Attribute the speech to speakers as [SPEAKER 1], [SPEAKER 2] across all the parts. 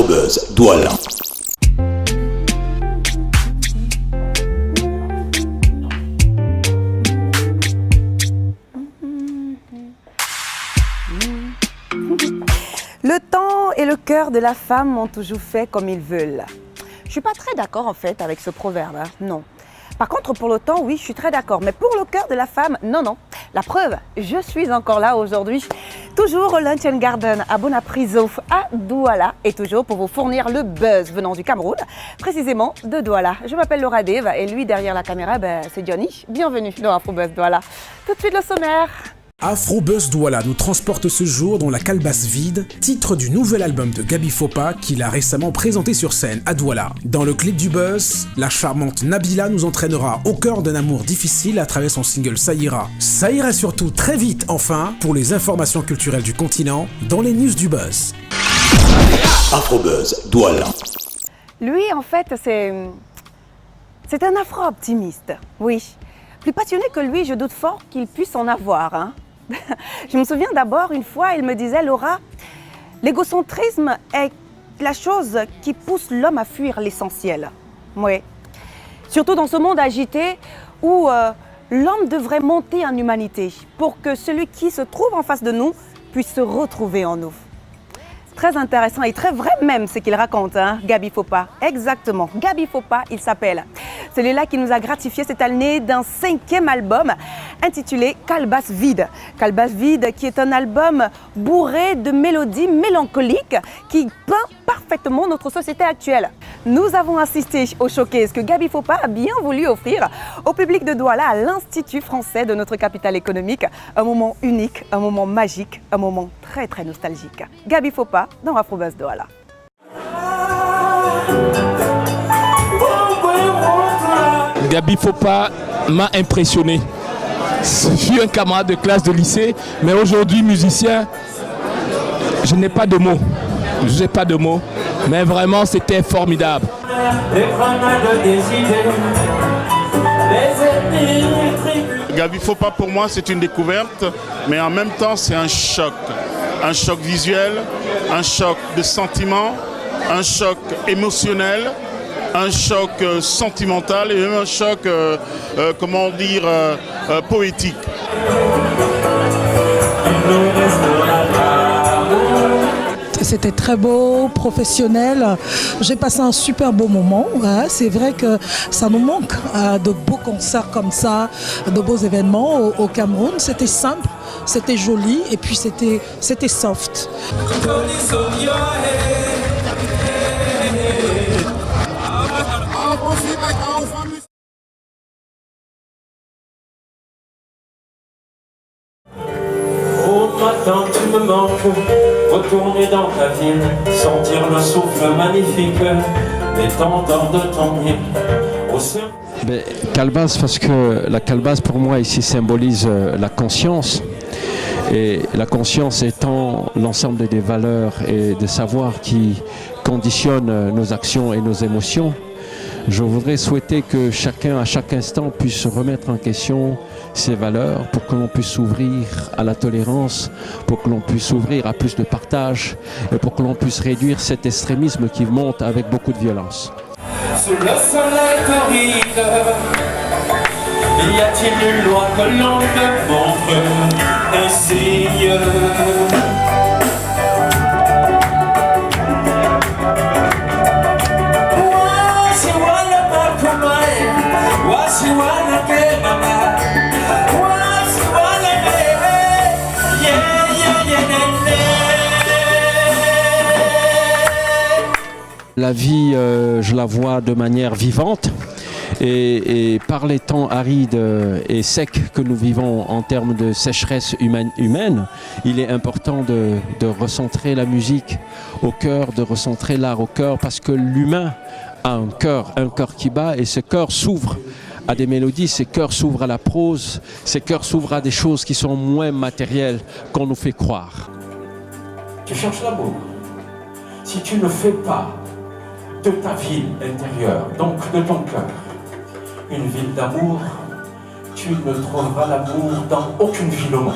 [SPEAKER 1] Afrobuzz Douala.
[SPEAKER 2] Le temps et le cœur de la femme ont toujours fait comme ils veulent. Je suis pas très d'accord en fait avec ce proverbe, hein. Non. Par contre, pour le temps, oui, je suis très d'accord. Mais pour le cœur de la femme, non, non. La preuve, je suis encore là aujourd'hui. Toujours au Lunch and Garden à Bonapriso, à Douala. Et toujours pour vous fournir le buzz venant du Cameroun, précisément de Douala. Je m'appelle Laura Dave et lui derrière la caméra, c'est Johnny. Bienvenue dans Afrobuzz Douala. Tout de suite le sommaire.
[SPEAKER 3] Afrobuzz Douala nous transporte ce jour dans la calebasse vide, titre du nouvel album de Gaby Fopa qu'il a récemment présenté sur scène à Douala. Dans le clip du buzz, la charmante Nabila nous entraînera au cœur d'un amour difficile à travers son single Ça ira. Ça ira surtout très vite enfin pour les informations culturelles du continent dans les news du buzz.
[SPEAKER 1] Afrobuzz Douala.
[SPEAKER 2] Lui en fait c'est un afro-optimiste, oui. Plus passionné que lui, je doute fort qu'il puisse en avoir, hein. Je me souviens d'abord, une fois, il me disait « Laura, l'égocentrisme est la chose qui pousse l'homme à fuir l'essentiel. » Oui. Surtout dans ce monde agité où l'homme devrait monter en humanité pour que celui qui se trouve en face de nous puisse se retrouver en nous. Très intéressant et très vrai même ce qu'il raconte, hein, Gaby Fopa. Exactement, Gaby Fopa, il s'appelle. Celui-là qui nous a gratifié cette année d'un 5e album intitulé Calebasse vide. Calebasse vide qui est un album bourré de mélodies mélancoliques qui peint parfaitement notre société actuelle. Nous avons assisté au showcase que Gaby Fopa a bien voulu offrir au public de Douala à l'Institut français de notre capitale économique. Un moment unique, un moment magique, un moment très très nostalgique. Gaby Fopa dans Afrobuzz Douala.
[SPEAKER 4] Gaby Fopa m'a impressionné. Je suis un camarade de classe de lycée, mais aujourd'hui musicien, je n'ai pas de mots. Je n'ai pas de mots, mais vraiment c'était formidable.
[SPEAKER 5] Gaby Fopa pour moi c'est une découverte, mais en même temps c'est un choc. Un choc visuel, un choc de sentiment, un choc émotionnel, un choc sentimental et même un choc, comment dire, poétique.
[SPEAKER 6] C'était très beau, professionnel. J'ai passé un super beau moment. Hein. C'est vrai que ça nous manque de beaux concerts comme ça, de beaux événements au Cameroun. C'était simple, c'était joli et puis c'était soft.
[SPEAKER 7] Matin, tu me manques, retourner dans ta ville, sentir le souffle magnifique, l'étendard de ton île.
[SPEAKER 8] Calebasse, parce que la calebasse pour moi ici symbolise la conscience. Et la conscience étant l'ensemble des valeurs et des savoirs qui conditionnent nos actions et nos émotions. Je voudrais souhaiter que chacun, à chaque instant, puisse se remettre en question ses valeurs pour que l'on puisse s'ouvrir à la tolérance, pour que l'on puisse s'ouvrir à plus de partage et pour que l'on puisse réduire cet extrémisme qui monte avec beaucoup de violence.
[SPEAKER 7] Sous le soleil torride, y a-t-il une loi que l'on me montre un signe?
[SPEAKER 8] La vie, je la vois de manière vivante et par les temps arides et secs que nous vivons en termes de sécheresse humaine, il est important de recentrer la musique au cœur, de recentrer l'art au cœur parce que l'humain a un cœur qui bat et ce cœur s'ouvre à des mélodies, ces cœurs s'ouvrent à la prose, ces cœurs s'ouvrent à des choses qui sont moins matérielles qu'on nous fait croire.
[SPEAKER 7] Tu cherches l'amour. Si tu ne fais pas de ta ville intérieure, donc de ton cœur, une ville d'amour, tu ne trouveras l'amour dans aucune ville au monde.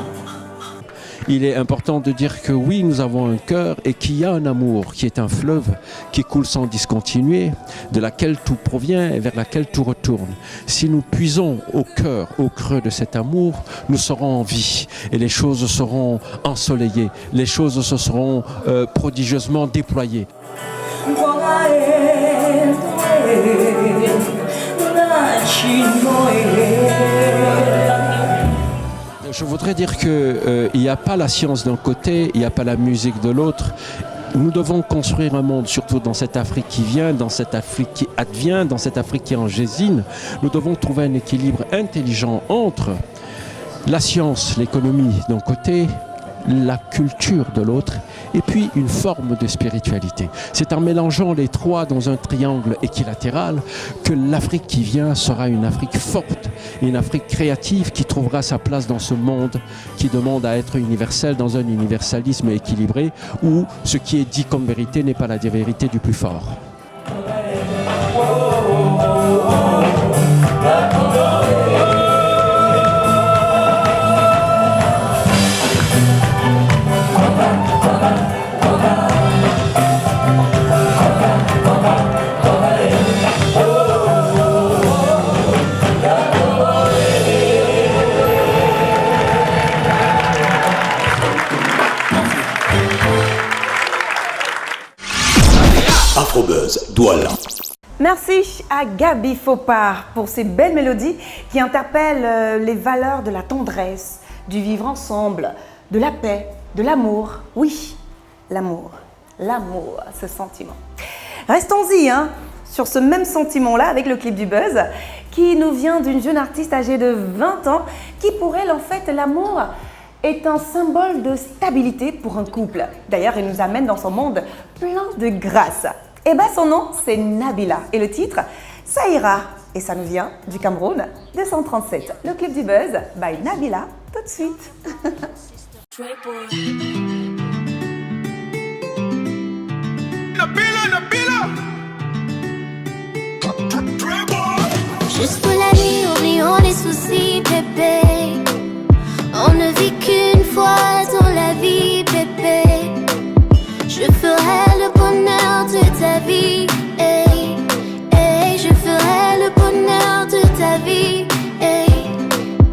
[SPEAKER 8] il est important de dire que oui, nous avons un cœur et qu'il y a un amour qui est un fleuve qui coule sans discontinuer, de laquelle tout provient et vers laquelle tout retourne. Si nous puisons au cœur, au creux de cet amour, nous serons en vie et les choses seront ensoleillées, les choses se seront prodigieusement déployées. Je voudrais dire qu'il n'y a pas la science d'un côté, il n'y a pas la musique de l'autre. Nous devons construire un monde, surtout dans cette Afrique qui vient, dans cette Afrique qui advient, dans cette Afrique qui engésine. Nous devons trouver un équilibre intelligent entre la science, l'économie d'un côté, la culture de l'autre, et puis une forme de spiritualité. C'est en mélangeant les trois dans un triangle équilatéral que l'Afrique qui vient sera une Afrique forte, une Afrique créative qui trouvera sa place dans ce monde qui demande à être universel, dans un universalisme équilibré où ce qui est dit comme vérité n'est pas la vérité du plus fort.
[SPEAKER 1] Afrobuzz Douala.
[SPEAKER 2] Merci à Gaby Fopa pour ces belles mélodies qui interpellent les valeurs de la tendresse, du vivre ensemble, de la paix, de l'amour. Oui, l'amour, ce sentiment. Restons-y sur ce même sentiment-là avec le clip du Buzz qui nous vient d'une jeune artiste âgée de 20 ans qui pour elle en fait l'amour est un symbole de stabilité pour un couple. D'ailleurs, il nous amène dans son monde plein de grâce. Et bien son nom, c'est Nabila. Et le titre, ça ira. Et ça nous vient du Cameroun, 237. Le clip du Buzz, by Nabila, tout de suite.
[SPEAKER 9] Juste pour la nuit, oublions les soucis, bébé. On ne vit qu'une fois dans la vie, bébé. Je ferai le bonheur de ta vie, hey, hey. Je ferai le bonheur de ta vie, hey,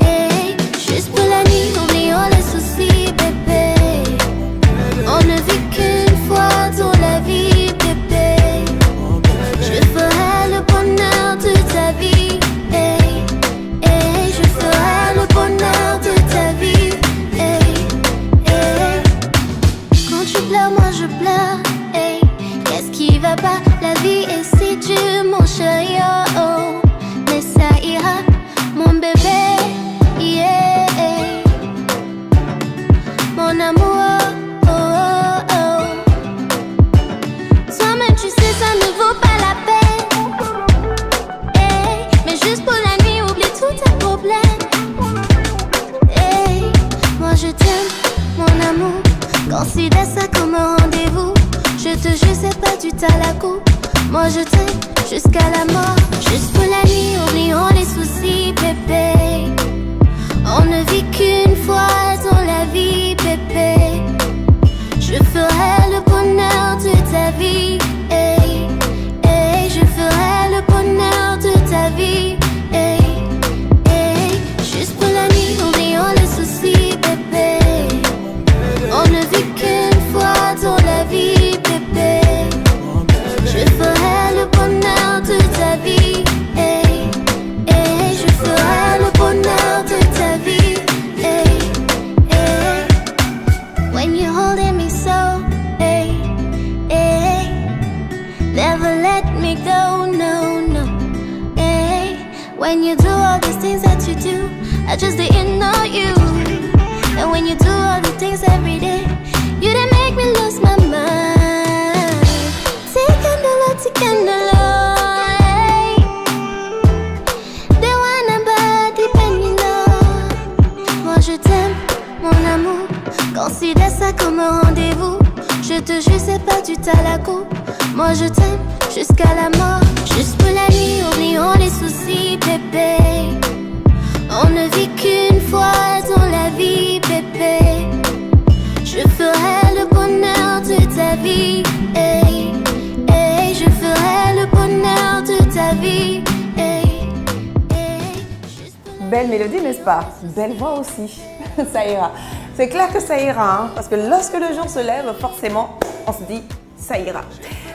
[SPEAKER 9] hey. Juste pour la nuit, oublions les soucis, bébé. On ne vit qu'une fois dans la vie, bébé. Je ferai le bonheur de ta vie, hey, hey. Je ferai le bonheur de ta vie, hey, hey. Quand tu pleures, moi je pleure, hey. Qu'est-ce qui va pas? La vie est si dure, mon chéri, oh, oh. Mais ça ira, mon bébé, yeah, hey. Mon amour, oh, oh, oh. Toi-même tu sais ça ne vaut pas la peine, hey. Mais juste pour la nuit, oublie tous tes problèmes, hey. Moi je t'aime, mon amour. Considère ça comme un rendez-vous. Je te jure c'est pas du talakou. Moi je t'aime jusqu'à la mort. Juste pour la nuit, oublions les soucis, bébé. On ne vit qu'une fois dans la vie, bébé. Je ferai le bonheur de ta vie, hey, hey. Je ferai le bonheur de ta vie, hey, hey. Juste pour la nuit, oublions les soucis, bébé. On ne vit qu'une fois dans la vie, bébé. Je ferai le bonheur de ta vie, hey, hey. Je ferai le bonheur de ta vie, hey, hey. When you're holding me so, hey, hey. Never let me go, no, no, hey. When you do all these things that you do, I just didn't know you. And when you do all the things every day, you done make me lose my mind. Take candle, hey. They wanna body penny, no. Moi je t'aime, mon amour. Considère ça comme un rendez-vous. Je te jure c'est pas du talakou. Moi je t'aime jusqu'à la mort. Juste pour la nuit, oublions les soucis, bébé. On ne vit qu'une fois dans la vie, bébé.
[SPEAKER 2] belle mélodie, n'est-ce pas? Belle voix aussi. Ça ira. C'est clair que ça ira, hein, parce que lorsque le jour se lève, forcément, on se dit ça ira.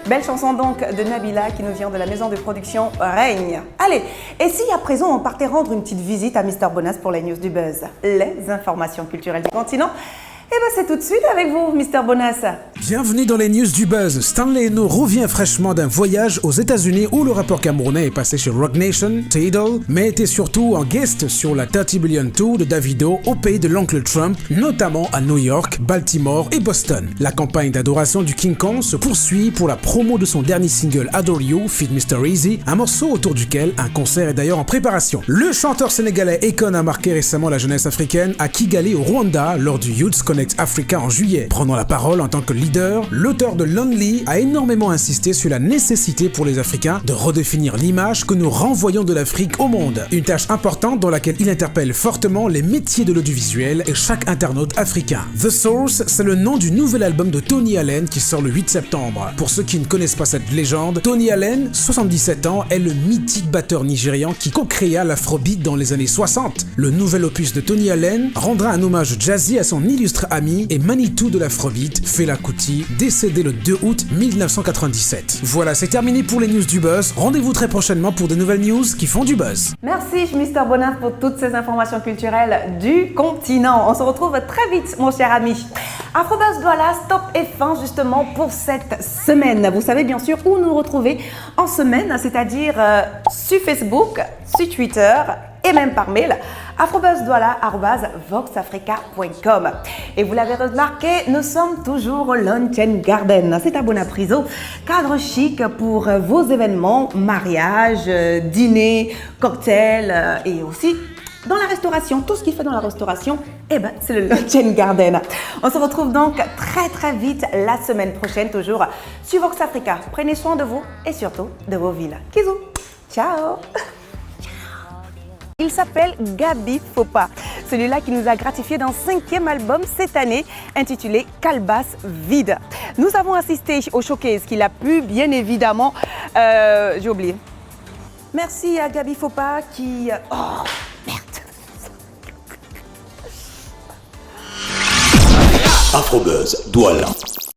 [SPEAKER 2] Belle chanson donc de Nabila qui nous vient de la maison de production Règne. Allez, et si à présent on partait rendre une petite visite à Mr Bonas pour les news du buzz, les informations culturelles du continent? Eh ben c'est tout de suite avec vous, Mr Bonas.
[SPEAKER 3] Bienvenue dans les news du buzz. Stanley Eno revient fraîchement d'un voyage aux États-Unis où le rappeur camerounais est passé chez Roc Nation, Tidal, mais était surtout en guest sur la 30 Billion Tour de Davido au pays de l'oncle Trump, notamment à New York, Baltimore et Boston. La campagne d'adoration du King Kong se poursuit pour la promo de son dernier single Adore You, feat Mr Easy, un morceau autour duquel un concert est d'ailleurs en préparation. Le chanteur sénégalais Akon a marqué récemment la jeunesse africaine à Kigali au Rwanda lors du Youth Connect Africa en juillet. Prenant la parole en tant que leader, l'auteur de Lonely a énormément insisté sur la nécessité pour les Africains de redéfinir l'image que nous renvoyons de l'Afrique au monde. Une tâche importante dans laquelle il interpelle fortement les métiers de l'audiovisuel et chaque internaute africain. The Source, c'est le nom du nouvel album de Tony Allen qui sort le 8 septembre. Pour ceux qui ne connaissent pas cette légende, Tony Allen, 77 ans, est le mythique batteur nigérian qui co-créa l'afrobeat dans les années 60. Le nouvel opus de Tony Allen rendra un hommage jazzy à son illustre ami et Manitou de l'afrobeat, Fela Kuti, décédé le 2 août 1997. Voilà, c'est terminé pour les news du buzz. Rendez-vous très prochainement pour de nouvelles news qui font du buzz.
[SPEAKER 2] Merci Mr Bonas pour toutes ces informations culturelles du continent. On se retrouve très vite, mon cher ami. Afrobuzz Douala, stop et fin justement pour cette semaine. Vous savez bien sûr où nous retrouver en semaine, c'est-à-dire sur Facebook, sur Twitter et même par mail, afrobuzzdouala@voxafrica.com. Et vous l'avez remarqué, nous sommes toujours au Lunch and Garden. C'est à Bonapriso, cadre chic pour vos événements, mariages, dîners, cocktails et aussi dans la restauration. Tout ce qu'il fait dans la restauration, eh ben, c'est le Lunch and Garden. On se retrouve donc très vite la semaine prochaine, toujours sur Vox Africa. Prenez soin de vous et surtout de vos villes. Kizou, ciao. Il s'appelle Gabi Fopa, celui-là qui nous a gratifié d'un 5e album cette année intitulé Calebasse Vide. Nous avons assisté au showcase qu'il a pu, bien évidemment, j'ai oublié. Merci à Gabi Fopa qui... Oh, merde.
[SPEAKER 1] Afrobuzz Douala.